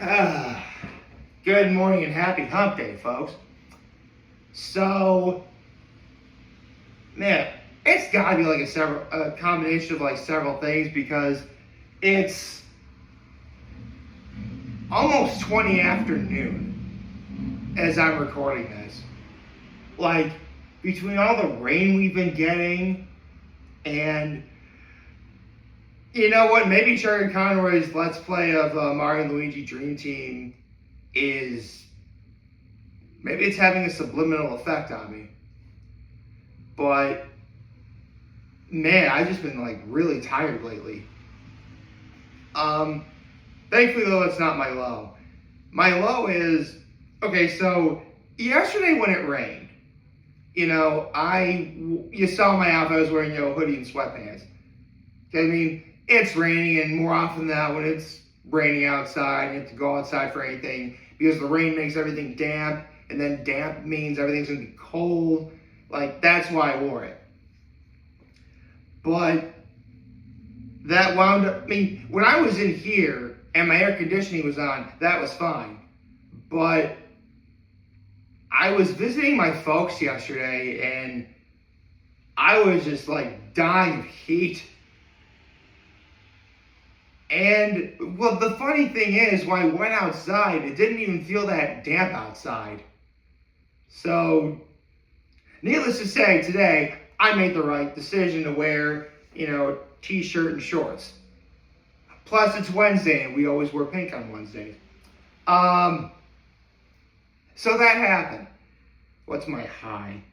Ah, good morning and happy hump day, folks. So, man, it's gotta be like a combination of like several things because it's almost 20 afternoon as I'm recording this. Like, between all the rain we've been getting and you know what? Maybe Chuggaaconroy's Let's Play of Mario and Luigi Dream Team is maybe it's having a subliminal effect on me. But man, I've just been like really tired lately. Thankfully though, it's not my low. My low is okay. So yesterday when it rained, you saw my outfit. I was wearing a hoodie and sweatpants. I mean, it's raining, and more often than not, when it's raining outside, you have to go outside for anything because the rain makes everything damp, and then damp means everything's gonna be cold. Like, that's why I wore it. But that wound up, when I was in here and my air conditioning was on, that was fine. But I was visiting my folks yesterday, and I was just like dying of heat. And, well, the funny thing is, when I went outside, it didn't even feel that damp outside. So, needless to say, today, I made the right decision to wear, t-shirt and shorts. Plus, it's Wednesday, and we always wear pink on Wednesdays. So that happened. What's my high?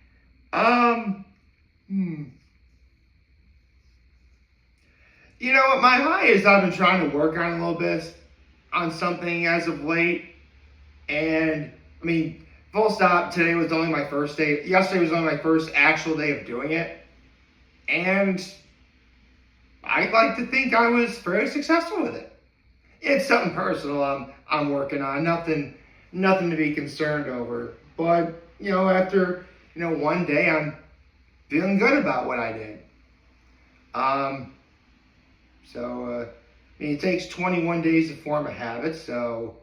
You know what, my high is I've been trying to work on a little bit on something as of late. And, full stop, today was only my first day. Yesterday was only my first actual day of doing it. And I'd like to think I was very successful with it. It's something personal I'm working on, nothing to be concerned over. But, after, one day, I'm feeling good about what I did. So it takes 21 days to form a habit, so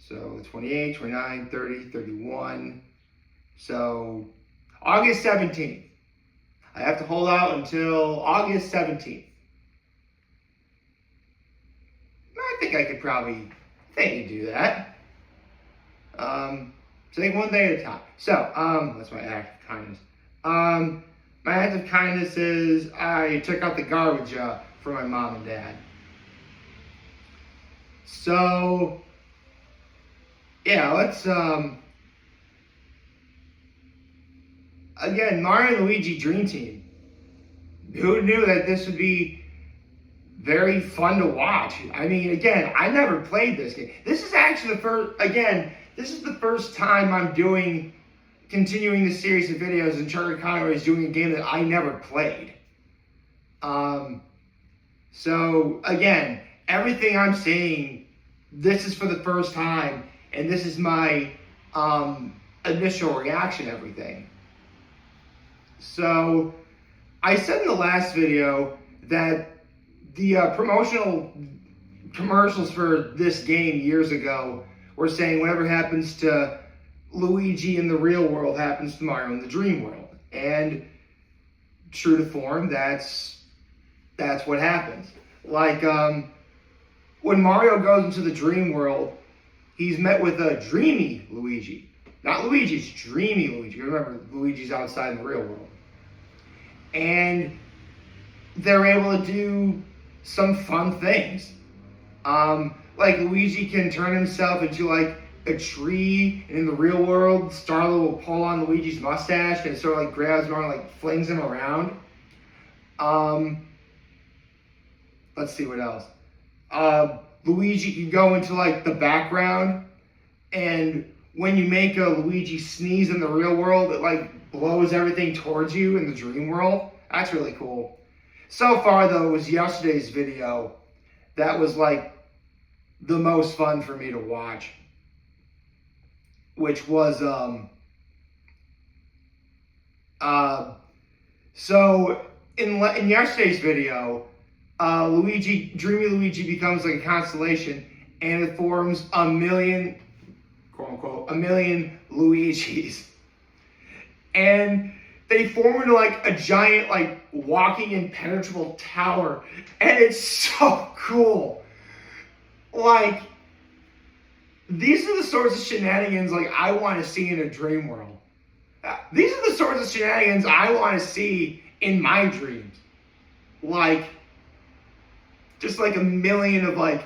28, 29, 30, 31. So August 17th. I have to hold out until August 17th. I think I could do that. Take one day at a time. So, that's my act of kindness. My act of kindness is I took out the garbage for my mom and dad. So, yeah, let's, again, Mario and Luigi Dream Team. Who knew that this would be very fun to watch? Again, I never played this game. This is actually this is the first time I'm continuing the series of videos, and Chuggaaconroy is doing a game that I never played. So, again, everything I'm saying, this is for the first time, and this is my initial reaction to everything. So, I said in the last video that the promotional commercials for this game years ago were saying whatever happens to Luigi in the real world happens to Mario in the dream world. And true to form, that's what happens. Like, when Mario goes into the dream world, he's met with a dreamy Luigi. Not Luigi's, dreamy Luigi. Remember, Luigi's outside in the real world. And they're able to do some fun things. Like Luigi can turn himself into like a tree, and in the real world, Starla will pull on Luigi's mustache and sort of like grabs him and like flings him around. Let's see what else. Luigi can go into like the background, and when you make a Luigi sneeze in the real world, it like blows everything towards you in the dream world. That's really cool. So far though, it was yesterday's video that was like the most fun for me to watch, which was so in yesterday's video, Dreamy Luigi becomes like a constellation, and it forms a million, quote unquote, a million Luigis. And they form into like a giant, like walking impenetrable tower. And it's so cool. Like, these are the sorts of shenanigans like I want to see in a dream world. These are the sorts of shenanigans I want to see in my dreams. Like, just like a million of like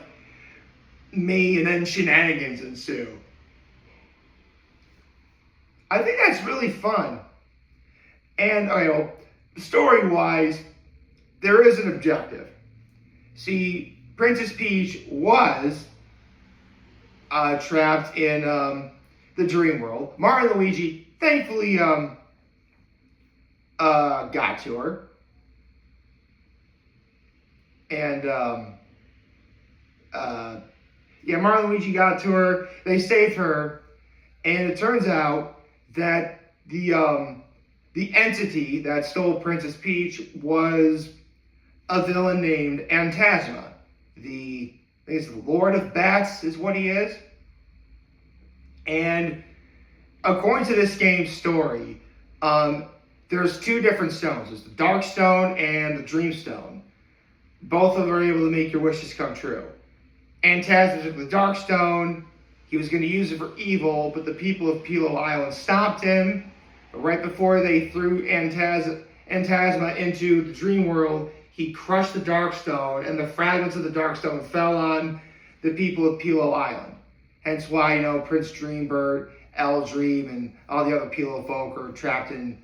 me and then shenanigans ensue. I think that's really fun. And, story-wise, there is an objective. See, Princess Peach was trapped in the dream world. Mario and Luigi thankfully got to her. And, Mario and Luigi got to her. They saved her. And it turns out that the entity that stole Princess Peach was a villain named Phantasma. I think it's the Lord of Bats is what he is. And according to this game's story, there's two different stones. There's the Dark Stone and the Dream Stone. Both of them are able to make your wishes come true. Phantasma took the Dark Stone. He was going to use it for evil, but the people of Pilo Island stopped him. But right before they threw Phantasma into the dream world, he crushed the Dark Stone, and the fragments of the Dark Stone fell on the people of Pilo Island. Hence why, Prince Dreambird, El Dream, and all the other Pilo folk are trapped in,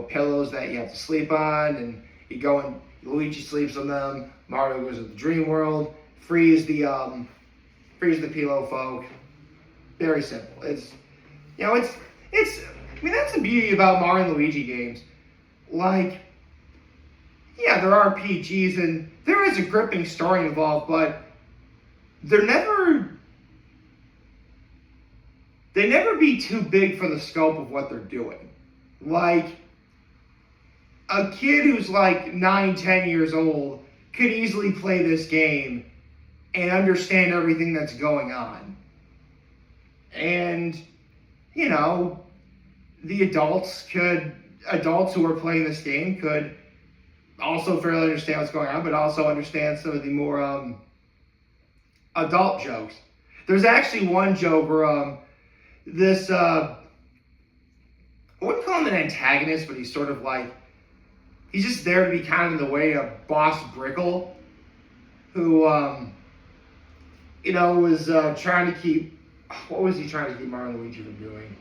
pillows that you have to sleep on, and you go and Luigi sleeps on them. Mario goes to the dream world, frees the Pilo folk. Very simple. It's that's the beauty about Mario and Luigi games. Like, yeah, there are RPGs and there is a gripping story involved, but they never be too big for the scope of what they're doing. Like, a kid who's like 9, 10 years old could easily play this game and understand everything that's going on. And, the adults who are playing this game could also fairly understand what's going on, but also understand some of the more adult jokes. There's actually one joke where this, I wouldn't call him an antagonist, but he's sort of like, he's just there to be kind of in the way of Boss Brickle, who, was trying to keep, what was he trying to keep Mario and Luigi from doing?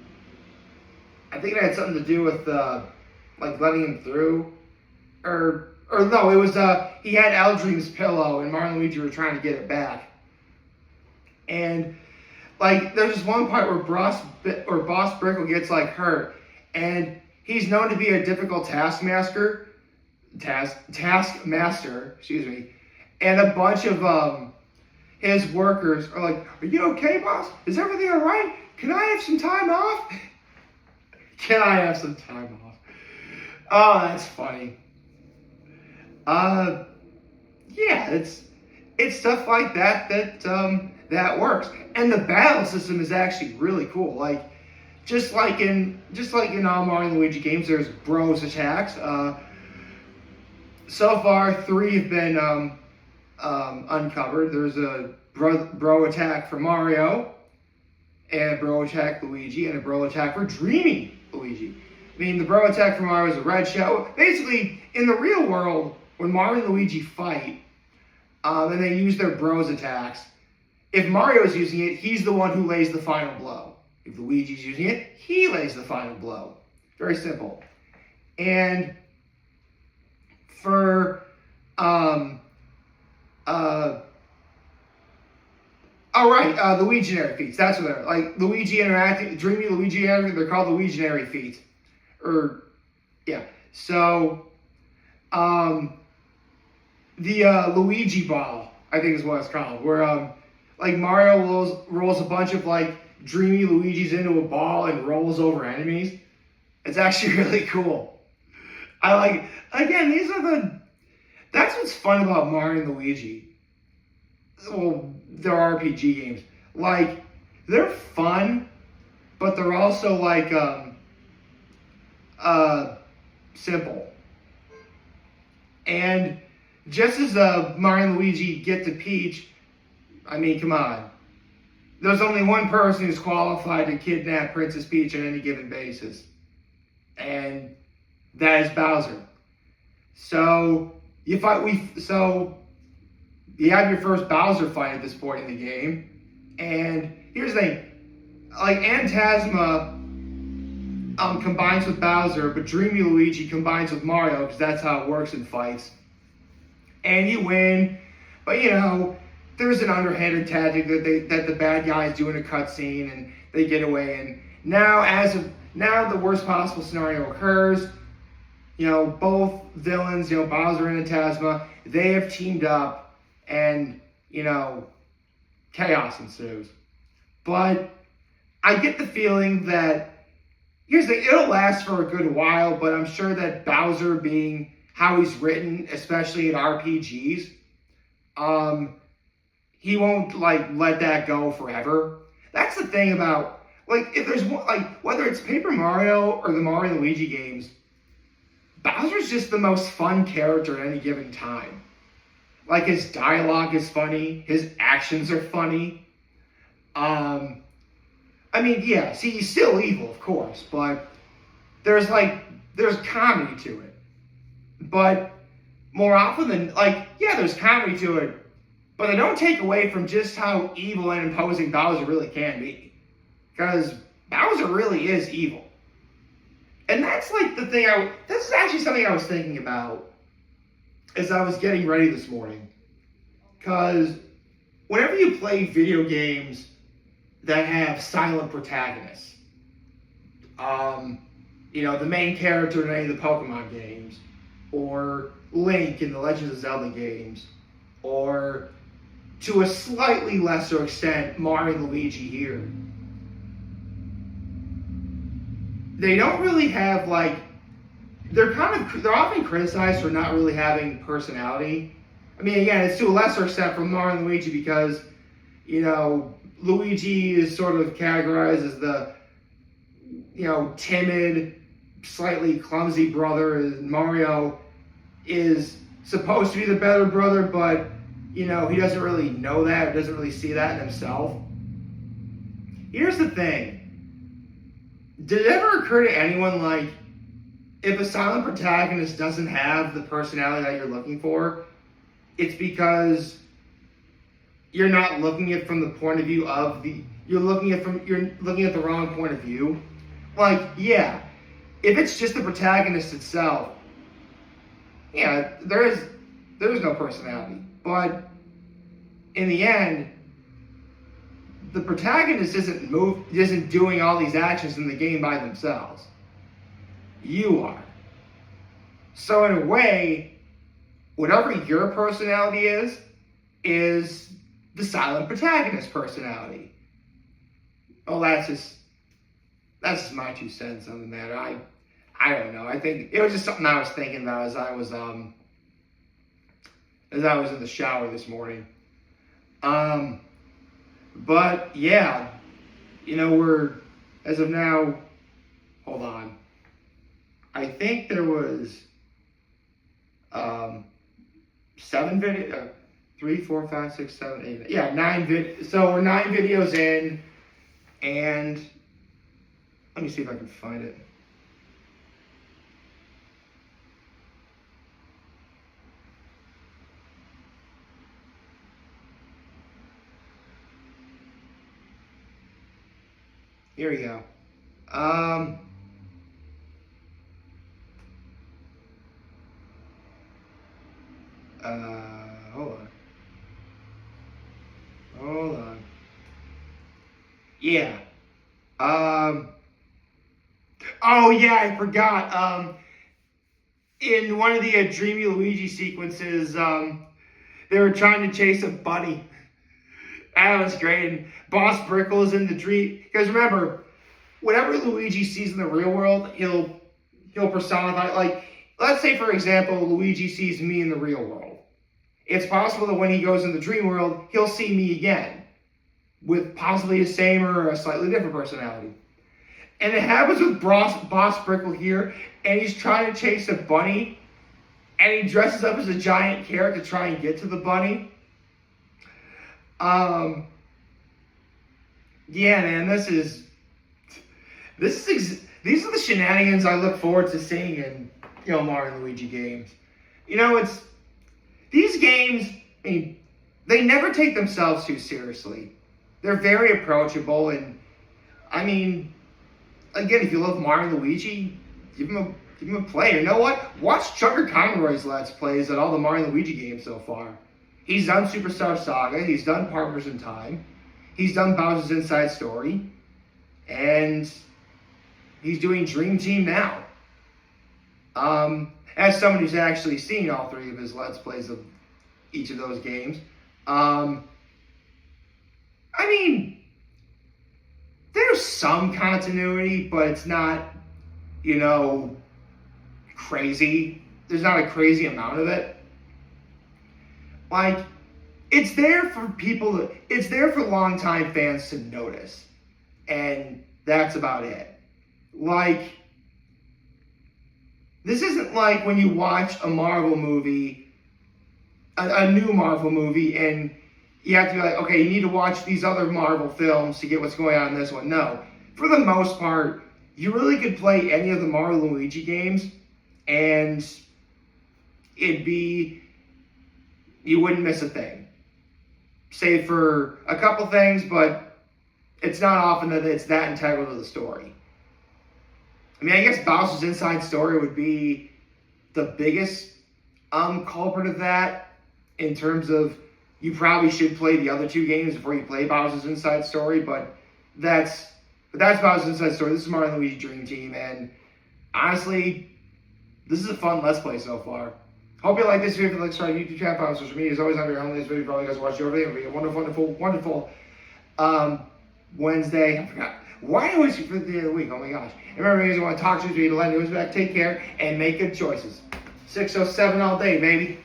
I think it had something to do with, letting him through. Or no, it was, he had Eldream's pillow, and Mario and Luigi were trying to get it back. And, there's this one part where Boss Brickle gets, hurt, and he's known to be a difficult taskmaster, excuse me, and a bunch of, his workers are like, "Are you okay, boss? Is everything all right? Can I have some time off?" Can I have some time off? Oh, that's funny. Yeah, it's stuff like that that works. And the battle system is actually really cool. Just like in all Mario and Luigi games, there's bros attacks. So far, 3 have been uncovered. There's a bro attack for Mario, and a bro attack Luigi, and a bro attack for Dreamy Luigi. I mean, the bro attack for Mario is a red shell. Basically, in the real world, when Mario and Luigi fight, and they use their bros attacks, if Mario's using it, he's the one who lays the final blow. If Luigi's using it, he lays the final blow. Very simple. And for the Luiginary feats. That's what they're like. Luigi interacting, Dreamy Luigi interacting. They're called Luiginary feats. So, the Luigi ball, I think is what it's called. Where Mario rolls a bunch of Dreamy Luigis into a ball and rolls over enemies. It's actually really cool. Again, that's what's fun about Mario and Luigi. well, they're RPG games. Like, they're fun, but they're also like simple. And just as Mario and Luigi get to Peach, I mean, come on. There's only one person who's qualified to kidnap Princess Peach on any given basis. And that is Bowser. So you have your first Bowser fight at this point in the game. And here's the thing. Like, Phantasma combines with Bowser, but Dreamy Luigi combines with Mario, because that's how it works in fights. And you win, but there's an underhanded tactic that the bad guys do in a cutscene, and they get away. And now the worst possible scenario occurs. Both villains, Bowser and Phantasma, they have teamed up, and chaos ensues. But I get the feeling that it'll last for a good while, but I'm sure that Bowser, being how he's written, especially in RPGs, he won't let that go forever. That's the thing about if there's whether it's Paper Mario or the Mario and Luigi games, Bowser's just the most fun character at any given time. Like, his dialogue is funny, his actions are funny. He's still evil, of course, but there's comedy to it. But more often than, there's comedy to it, but they don't take away from just how evil and imposing Bowser really can be. Because Bowser really is evil. And that's the thing this is actually something I was thinking about as I was getting ready this morning. Because whenever you play video games that have silent protagonists, the main character in any of the Pokemon games, or Link in the Legend of Zelda games, or to a slightly lesser extent, Mario and Luigi here, they don't really have they're often criticized for not really having personality. I mean, again, it's to a lesser extent from Mario and Luigi because, Luigi is sort of categorized as the, timid, slightly clumsy brother, and Mario is supposed to be the better brother, but, he doesn't really know that, or doesn't really see that in himself. Here's the thing. Did it ever occur to anyone, if a silent protagonist doesn't have the personality that you're looking for, it's because you're not looking at it from the point of view of you're looking at the wrong point of view. If it's just the protagonist itself, there is no personality. But in the end, the protagonist isn't doing all these actions in the game by themselves. You are. So in a way, whatever your personality is the silent protagonist personality. Oh, that's just my 2 cents on the matter. I don't know. I think it was just something I was thinking about as I was in the shower this morning. But yeah, we're, as of now, hold on. I think there was 7 videos, 3, 4, 5, 6, 7, 8, yeah, 9 videos. So we're 9 videos in, and let me see if I can find it. Here we go. Hold on. Yeah. Oh yeah, I forgot. In one of the Dreamy Luigi sequences, they were trying to chase a bunny. That was great. And Boss Brickle is in the dream. Because remember, whatever Luigi sees in the real world, he'll personify. Let's say, for example, Luigi sees me in the real world. it's possible that when he goes in the dream world, he'll see me again with possibly the same or a slightly different personality. And it happens with Boss Brickle here, and he's trying to chase a bunny, and he dresses up as a giant carrot to try and get to the bunny. Yeah, man, these are the shenanigans I look forward to seeing in, Mario and Luigi games. These games, I mean, they never take themselves too seriously. They're very approachable, and, I mean, again, if you love Mario and Luigi, give them a play. You know what? Watch Chuggaaconroy's Let's Plays at all the Mario and Luigi games so far. He's done Superstar Saga, he's done Partners in Time, he's done Bowser's Inside Story, and he's doing Dream Team now. As someone who's actually seen all three of his Let's Plays of each of those games, I mean, there's some continuity, but it's not, crazy. There's not a crazy amount of it. Like, it's there for it's there for longtime fans to notice. And that's about it. Like, this isn't like when you watch a Marvel movie, a new Marvel movie, and you have to be like, okay, you need to watch these other Marvel films to get what's going on in this one. No. For the most part, you really could play any of the Mario and Luigi games, and you wouldn't miss a thing. Save for a couple things, but it's not often that it's that integral to the story. I mean, I guess Bowser's Inside Story would be the biggest culprit of that, in terms of you probably should play the other two games before you play Bowser's Inside Story, but that's Bowser's Inside Story. This is Mario and Luigi Dream Team, and honestly, this is a fun Let's Play so far. Hope you like this video. If you like, subscribe to YouTube channel, follow social media. As always, I'm your own. This video, probably guys watch your video. It'll be a wonderful Wednesday. I forgot. Why do I always forget the day of the week? Oh my gosh. And remember, guys, I want to talk to you, to let news back. Take care and make good choices. 607 all day, baby.